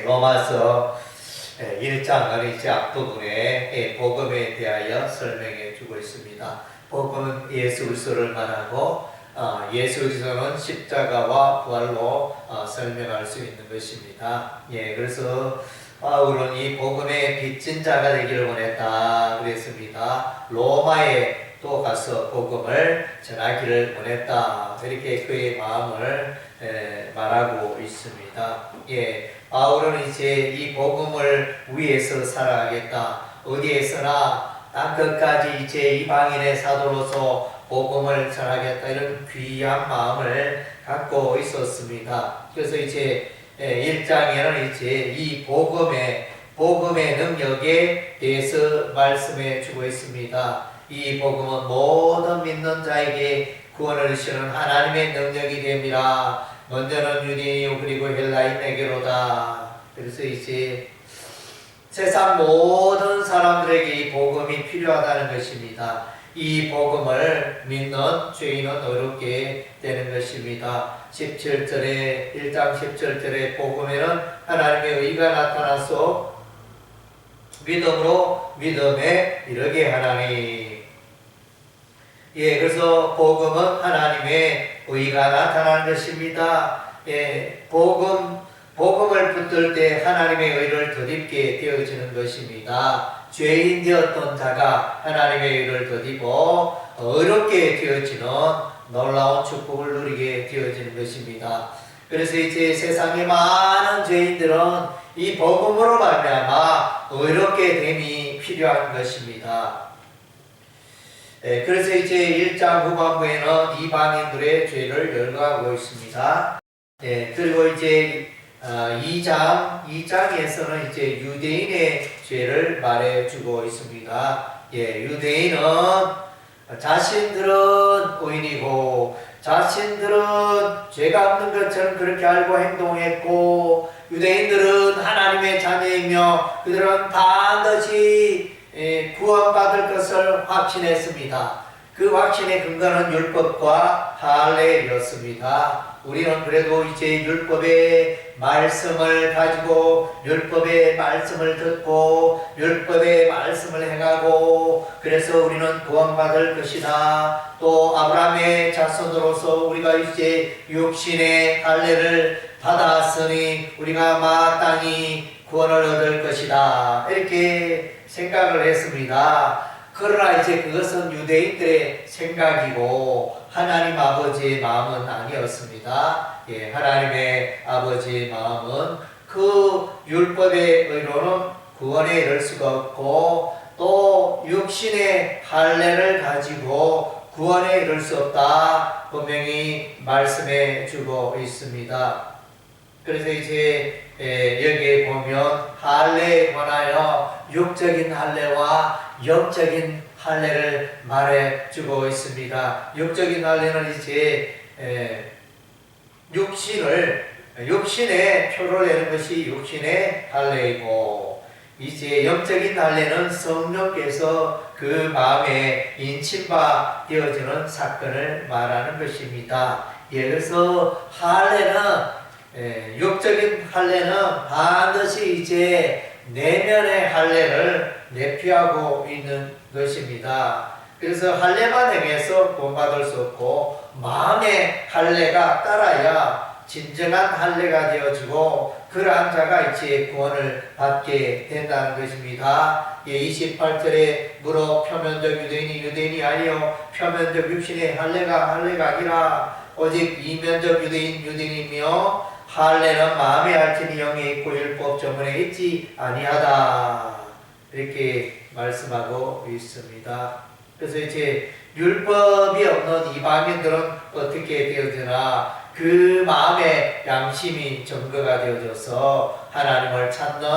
로마서 1장은 이제 앞부분에 복음에 대하여 설명해 주고 있습니다. 복음은 예수 그리스도를 말하고 예수 그리스도는 십자가와 부활로 설명할 수 있는 것입니다. 그래서 바울은 이 복음의 빚진 자가 되기를 원했다 그랬습니다. 로마에 또 가서 복음을 전하기를 원했다, 이렇게 그의 마음을 말하고 있습니다. 바울은 이제 이 복음을 위해서 살아가겠다, 어디에서나 땅 끝까지 이제 이방인의 사도로서 복음을 전하겠다, 이런 귀한 마음을 갖고 있었습니다. 그래서 이제 1장에는 이제 이 복음의 능력에 대해서 말씀해 주고 있습니다. 이 복음은 모든 믿는 자에게 구원을 주시는 하나님의 능력이 됩니다. 먼저는 유대인이요 그리고 헬라인에게로다. 그래서 이제 세상 모든 사람들에게 이 복음이 필요하다는 것입니다. 이 복음을 믿는 죄인은 어렵게 되는 것입니다. 17절에 1장 17절에 복음에는 하나님의 의가 나타나서 믿음으로 믿음에 이르게 하나니. 그래서 복음은 하나님의 의가 나타나는 것입니다. 복음을 붙들 때 하나님의 의를 덧입게 되어지는 것입니다. 죄인 되었던 자가 하나님의 의를 덧입어 어렵게 되어지는 놀라운 축복을 누리게 되어지는 것입니다. 그래서 이제 세상의 많은 죄인들은 이 복음으로 말미암아 어렵게 됨이 필요한 것입니다. 그래서 이제 1장 후반부에는 이방인들의 죄를 열거하고 있습니다. 그리고 이제 2장에서는 이제 유대인의 죄를 말해주고 있습니다. 유대인은 자신들은 의인이고 자신들은 죄가 없는 것처럼 그렇게 알고 행동했고, 유대인들은 하나님의 자녀이며 그들은 반드시 구원받을 것을 확신했습니다. 그 확신의 근거는 율법과 할례였습니다. 우리는 그래도 이제 율법의 말씀을 가지고 율법의 말씀을 듣고 율법의 말씀을 행하고, 그래서 우리는 구원받을 것이다. 또 아브라함의 자손으로서 우리가 이제 육신의 할례를 받았으니 우리가 마땅히 구원을 얻을 것이다, 이렇게 생각을 했습니다. 그러나 이제 그것은 유대인들의 생각이고 하나님 아버지의 마음은 아니었습니다. 하나님의 아버지의 마음은 그 율법의 의로는 구원에 이를 수가 없고 또 육신의 할례를 가지고 구원에 이를 수 없다, 분명히 말씀해 주고 있습니다. 그래서 이제 여기에 보면 할례에 관하여 육적인 할례와 영적인 할례를 말해주고 있습니다. 육적인 할례는 이제 육신의 표를 내는 것이 육신의 할례이고, 이제 영적인 할례는 성령께서 그 마음에 인침바 되어지는 사건을 말하는 것입니다. 그래서 육적인 할례는 반드시 이제 내면의 할례를 내피하고 있는 것입니다. 그래서 할례만 행해서 구원받을 수 없고 마음의 할례가 따라야 진정한 할례가 되어지고 그러한 자가 이제 구원을 받게 된다는 것입니다. 28절에 물어 표면적 유대인이 아니요 표면적 육신의 할례가 아니라 오직 이면적 유대인이며 할례는 마음에 알지니 영에 있고 율법 전문에 있지 아니하다, 이렇게 말씀하고 있습니다. 그래서 이제 율법이 없는 이방인들은 어떻게 되어지나 그 마음의 양심이 점거가 되어져서 하나님을 찾는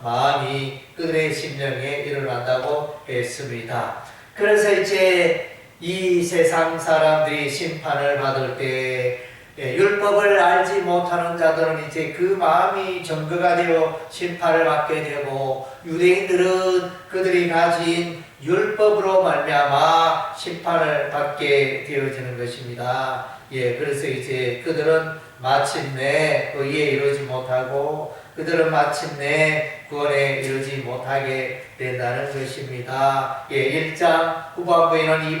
마음이 그들의 심령에 일어난다고 했습니다. 그래서 이제 이 세상 사람들이 심판을 받을 때 율법을 알지 못하는 자들은 이제 그 마음이 점거가 되어 심판을 받게 되고, 유대인들은 그들이 가진 율법으로 말미암아 심판을 받게 되어지는 것입니다. 그래서 이제 그들은 마침내 의에 이르지 못하고 그들은 마침내 구원에 이르지 못하게 된다는 것입니다. 1장 후반부에는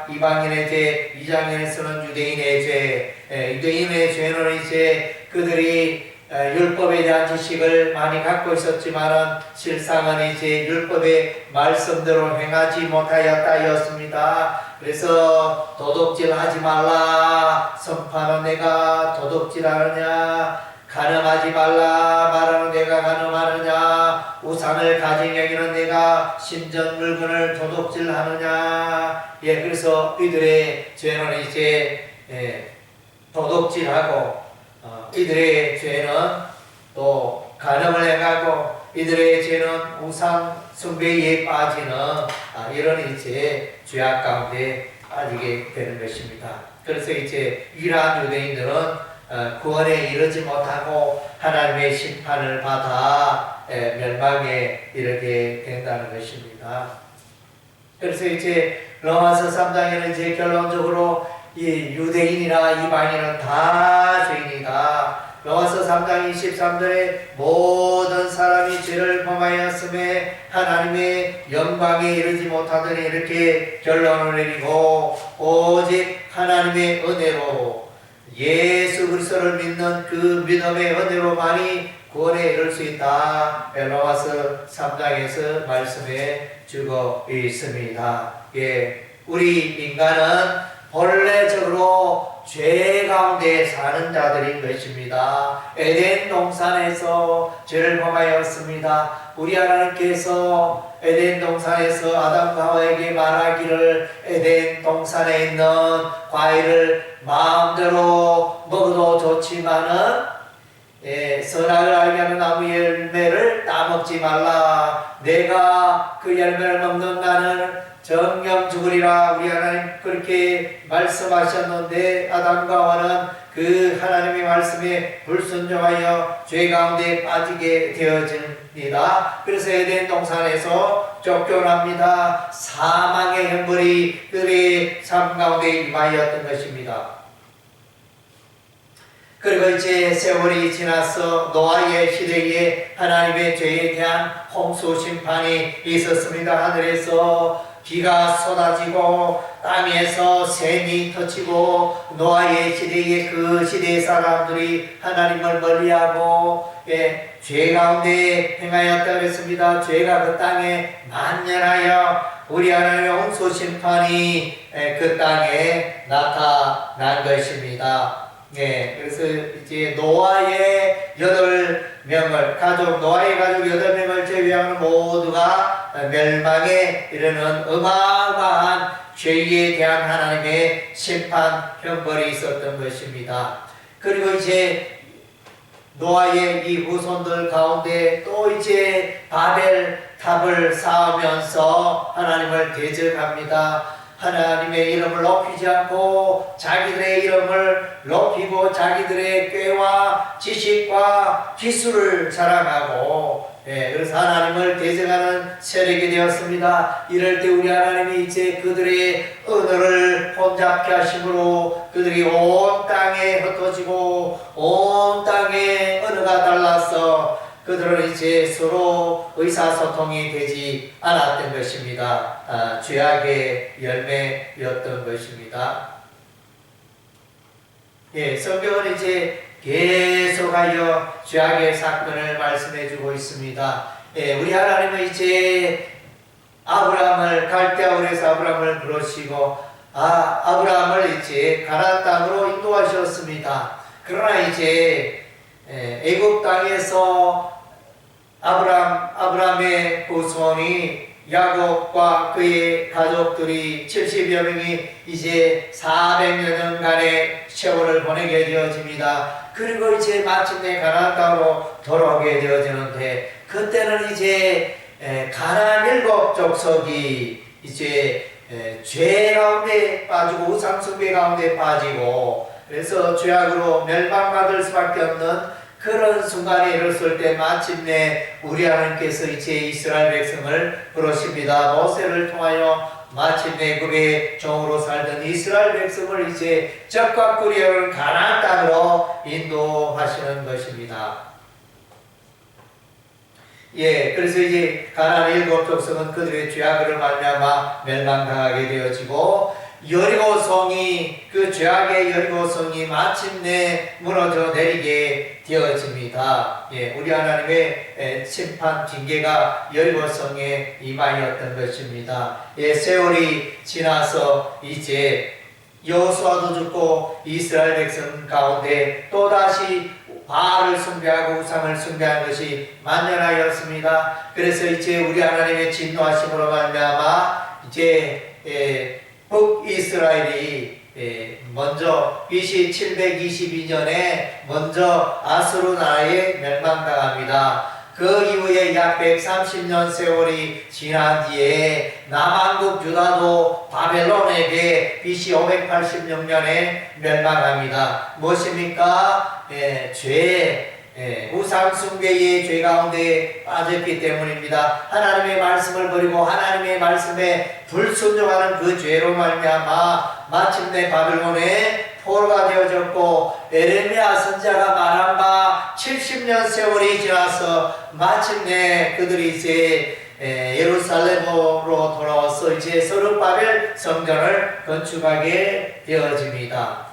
이방인의 죄, 2장에서는 유대인의 죄. 유대인의 죄는 이제 그들이 율법에 대한 지식을 많이 갖고 있었지만은 실상은 이제 율법의 말씀대로 행하지 못하였다였습니다. 그래서 도둑질 하지 말라 선포하는 내가 도둑질하느냐, 간음하지 말라 말하는 내가 간음하느냐, 우상을 가진 여기는 내가 신전 물건을 도둑질하느냐. 그래서 이들의 죄는 이제 도둑질하고 이들의 죄는 또 간음을 행하고 이들의 죄는 우상 숭배에 빠지는 이런 이제 죄악 가운데 빠지게 되는 것입니다. 그래서 이제 이러한 유대인들은 구원에 이르지 못하고 하나님의 심판을 받아 멸망에 이르게 된다는 것입니다. 그래서 이제 로마서 3장에는 이제 결론적으로 이 유대인이나 이방인은 다 죄인이다. 로마서 3장 23절에 모든 사람이 죄를 범하였음에 하나님의 영광에 이르지 못하더니 이렇게 결론을 내리고 오직 하나님의 은혜로 예수 그리스도를 믿는 그 믿음의 은혜로만이 구원에 이를 수 있다. 로마서 3장에서 말씀해 주고 있습니다. 우리 인간은 본래적으로 죄 가운데 사는 자들인 것입니다. 에덴 동산에서 죄를 범하였습니다. 우리 하나님께서 에덴 동산에서 아담과 하와에게 말하기를 에덴 동산에 있는 과일을 마음대로 먹어도 좋지만은 선악을 알게 하는 나무 열매를 따먹지 말라. 내가 그 열매를 먹는 나는 정령 죽으리라. 우리 하나님 그렇게 말씀하셨는데 아담과 하와는 그 하나님의 말씀에 불순종하여 죄 가운데 빠지게 되어집니다. 그래서 에덴 동산에서 쫓겨납니다. 사망의 형벌이 그들의 삶 가운데 임하였던 것입니다. 그리고 이제 세월이 지나서 노아의 시대에 하나님의 죄에 대한 홍수 심판이 있었습니다. 하늘에서 비가 쏟아지고 땅에서 샘이 터치고 노아의 시대에 그 시대의 사람들이 하나님을 멀리하고 죄 가운데 행하였다 그랬습니다. 죄가 그 땅에 만연하여 우리 하나님의 홍수 심판이 그 땅에 나타난 것입니다. 그래서 이제 노아의 8명을 노아의 가족 8명을 제외하는 모두가 멸망에 이르는 어마어마한 죄에 대한 하나님의 심판 형벌이 있었던 것입니다. 그리고 이제 노아의 이 후손들 가운데 또 이제 바벨 탑을 쌓으면서 하나님을 대적합니다. 하나님의 이름을 높이지 않고 자기들의 이름을 높이고 자기들의 꾀와 지식과 기술을 자랑하고 그래서 하나님을 대적하는 세력이 되었습니다. 이럴 때 우리 하나님이 이제 그들의 언어를 혼잡케 하심으로 그들이 온 땅에 흩어지고 온 땅에 언어가 달라서 그들은 이제 서로 의사소통이 되지 않았던 것입니다. 죄악의 열매였던 것입니다. 성경은 이제 계속하여 죄악의 사건을 말씀해주고 있습니다. 우리 하나님은 이제 아브라함을 갈대아울에서 아브라함을 부르시고 아브라함을 이제 가나안 땅으로 인도하셨습니다. 그러나 이제 애굽 땅에서 아브라함의 후손이 야곱과 그의 가족들이 70여 명이 이제 400여 년간의 세월을 보내게 되어집니다. 그리고 이제 마침내 가나안 땅으로 돌아오게 되어지는데 그때는 이제 가나안 7족속이 이제 죄 가운데 빠지고 우상숭배 가운데 빠지고 그래서 죄악으로 멸망받을 수밖에 없는 그런 순간에 이르렀을 때 마침내 우리 하나님께서 이제 이스라엘 백성을 부르십니다. 모세를 통하여 마침내 애굽의 종으로 살던 이스라엘 백성을 이제 적과 꿀이어는 가나안 땅으로 인도하시는 것입니다. 예, 그래서 이제 가나안 일곱 족속은 그들의 죄악으로 말미암아 멸망당하게 되어지고 여리고성이 그 죄악의 여리고성이 마침내 무너져 내리게 되어집니다. 예, 우리 하나님의 심판 징계가 여리고성에 임하였던 것입니다. 예, 세월이 지나서 이제 여호수아도 죽고 이스라엘 백성 가운데 또다시 바알을 숭배하고 우상을 숭배한 것이 만연하였습니다. 그래서 이제 우리 하나님의 진노하심으로 말미암아 이제 북이스라엘이 먼저 BC 722년에 먼저 아수르 나라에 멸망당합니다. 그 이후에 약 130년 세월이 지난 뒤에 남한국 유다도 바벨론에게 BC 586년에 멸망합니다. 무엇입니까? 우상 숭배의 죄 가운데 빠졌기 때문입니다. 하나님의 말씀을 버리고 하나님의 말씀에 불순종하는 그 죄로 말미암아 마침내 바벨론에 포로가 되어졌고 에레미야 선지자가 말한 바 70년 세월이 지나서 마침내 그들이 이제 예루살렘으로 돌아와서 이제 스룹바벨 성전을 건축하게 되어집니다.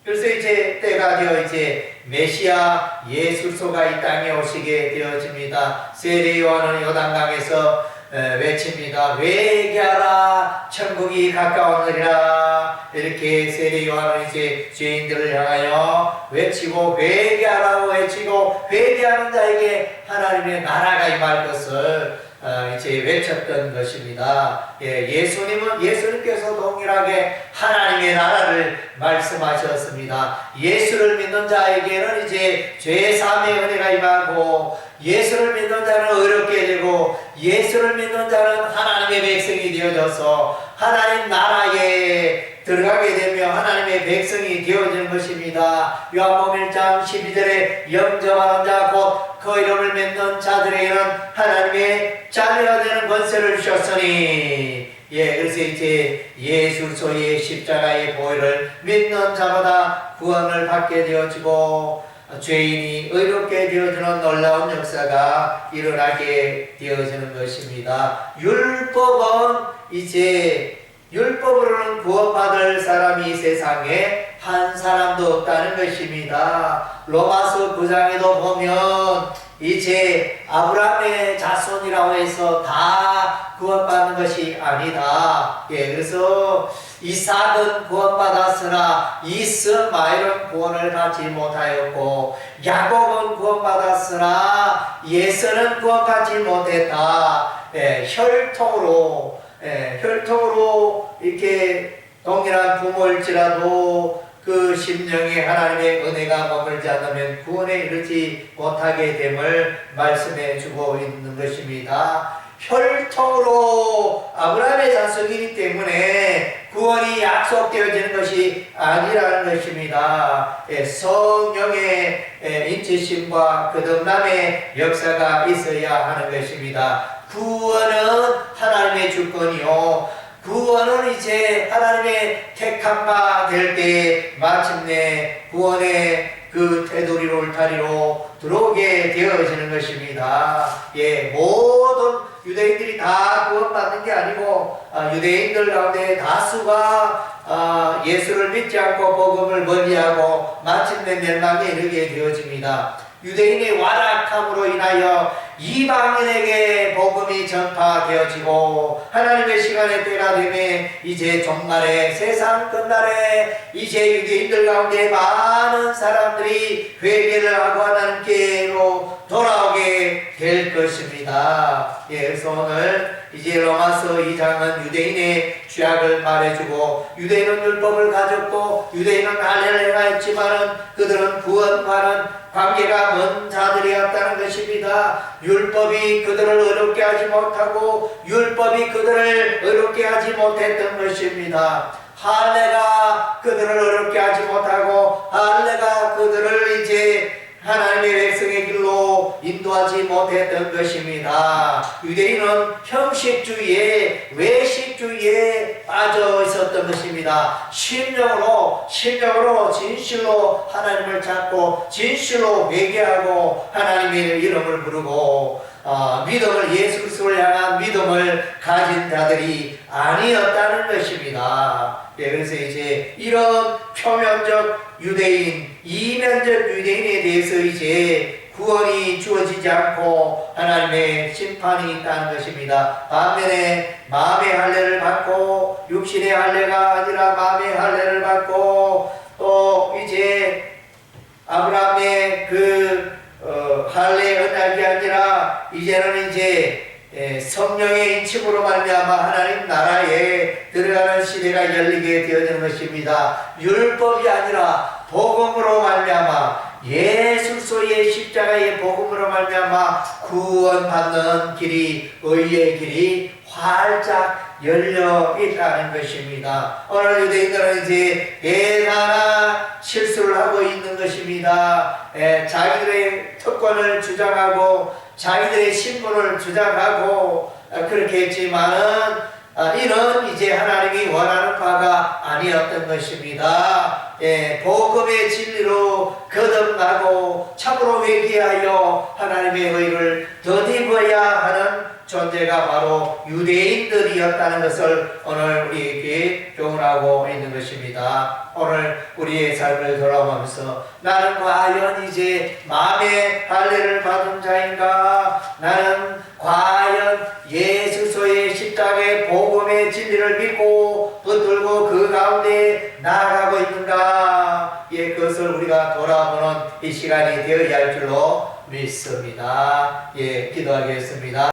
그래서 이제 때가 되어 이제 메시아 예수소가 이 땅에 오시게 되어집니다. 세례 요한은 요단강에서 외칩니다. 회개하라 천국이 가까웠느니라. 이렇게 세례 요한은 이제 죄인들을 향하여 외치고 회개하라고 외치고 회개하는 자에게 하나님의 나라가 임할 것을 이제 외쳤던 것입니다. 예수님께서 동일하게 하나님의 나라를 말씀하셨습니다. 예수를 믿는 자에게는 이제 죄사함의 은혜가 임하고 예수를 믿는 자는 의롭게 되고 예수를 믿는 자는 하나님의 백성이 되어져서 하나님 나라에 들어가게 되며 하나님의 백성이 되어지는 것입니다. 요한복음 1장 12절에 영접하는 자 곧 그 이름을 믿는 자들에게는 하나님의 자녀가 되는 권세를 주셨으니 그래서 이제 예수소의 십자가의 보혈을 믿는 자마다 구원을 받게 되어지고 죄인이 의롭게 되어지는 놀라운 역사가 일어나게 되어지는 것입니다. 율법으로는 구원받을 사람이 세상에 한 사람도 없다는 것입니다. 로마서 9장에도 보면 이제 아브라함의 자손이라고 해서 다 구원받는 것이 아니다. 그래서 이삭은 구원받았으나 이스마엘은 구원을 받지 못하였고 야곱은 구원받았으나 예서는 구원받지 못했다. 혈통으로 이렇게 동일한 부모일지라도 그 심령에 하나님의 은혜가 머물지 않으면 구원에 이르지 못하게 됨을 말씀해 주고 있는 것입니다. 혈통으로 아브라함의 자손이기 때문에 구원이 약속되어지는 것이 아니라는 것입니다. 성령의 인치심과 거듭남의 역사가 있어야 하는 것입니다. 구원은 하나님의 주권이요 구원은 이제 하나님의 택한 바 될 때 마침내 구원의 그 테두리로 울타리로 들어오게 되어지는 것입니다. 모든 유대인들이 다 구원받는 게 아니고 유대인들 가운데 다수가 예수를 믿지 않고 복음을 멀리하고 마침내 멸망에 이르게 되어집니다. 유대인의 완악함으로 인하여 이방인에게 복음이 전파되어지고 하나님의 시간의 때가 되매 이제 종말에 세상 끝날에 이제 유대인들 가운데 많은 사람들이 회개를 하고 하나님께로 돌아오게 될 것입니다. 그래서 오늘 이제 로마서 2장은 유대인의 죄악을 말해주고 유대인은 율법을 가졌고 유대인은 할례를 행하였지만은 그들은 구원과는 관계가 먼 자들이었다는 것입니다. 율법이 그들을 의롭게 하지 못하고 율법이 그들을 의롭게 하지 못했던 것입니다. 할례가 그들을 의롭게 하지 못하고 할례가 그들을 이제 하나님의 백성의 길로 인도하지 못했던 것입니다. 유대인은 형식주의에 외식주의에 빠져 있었던 것입니다. 심령으로 진실로 하나님을 찾고 진실로 회개하고 하나님의 이름을 부르고 믿음을 예수 그리스도를 향한 믿음을 가진 자들이 아니었다는 것입니다. 그래서 이제 이런 표면적 유대인, 이면적 유대인에 대해서 이제 구원이 주어지지 않고 하나님의 심판이 있다는 것입니다. 반면에 마음의 할례를 받고 육신의 할례가 아니라 마음의 할례를 받고 또 이제 아브라함의 할례 언약이 아니라 이제는 이제 성령의 인침으로 말미암아 하나님 나라에 들어가는 시대가 열리게 되어지는 것입니다. 율법이 아니라 복음으로 말미암아 예수 그리스도의 십자가의 복음으로 말미암아 구원받는 길이 의의 길이 활짝 열려 있다는 것입니다. 오늘 유대인들은 이제 대단한 실수를 하고 있는 것입니다. 자기들의 특권을 주장하고 자기들의 신분을 주장하고 그렇게 했지만은 이는 이제 하나님이 원하는 바가 아니었던 것입니다. 복음의 진리로 거듭나고 참으로 회개하여 하나님의 의를 덧입어야 하는 존재가 바로 유대인들이었다는 것을 오늘 우리에게 교훈하고 있는 것입니다. 오늘 우리의 삶을 돌아보면서 나는 과연 이제 마음의 할례를 받은 자인가? 나는 과연 예수 그리스도의 십자가의 복음의 진리를 믿고 붙들고 그 가운데 나아가고 있는가? 그것을 우리가 돌아보는 이 시간이 되어야 할 줄로 믿습니다. 기도하겠습니다.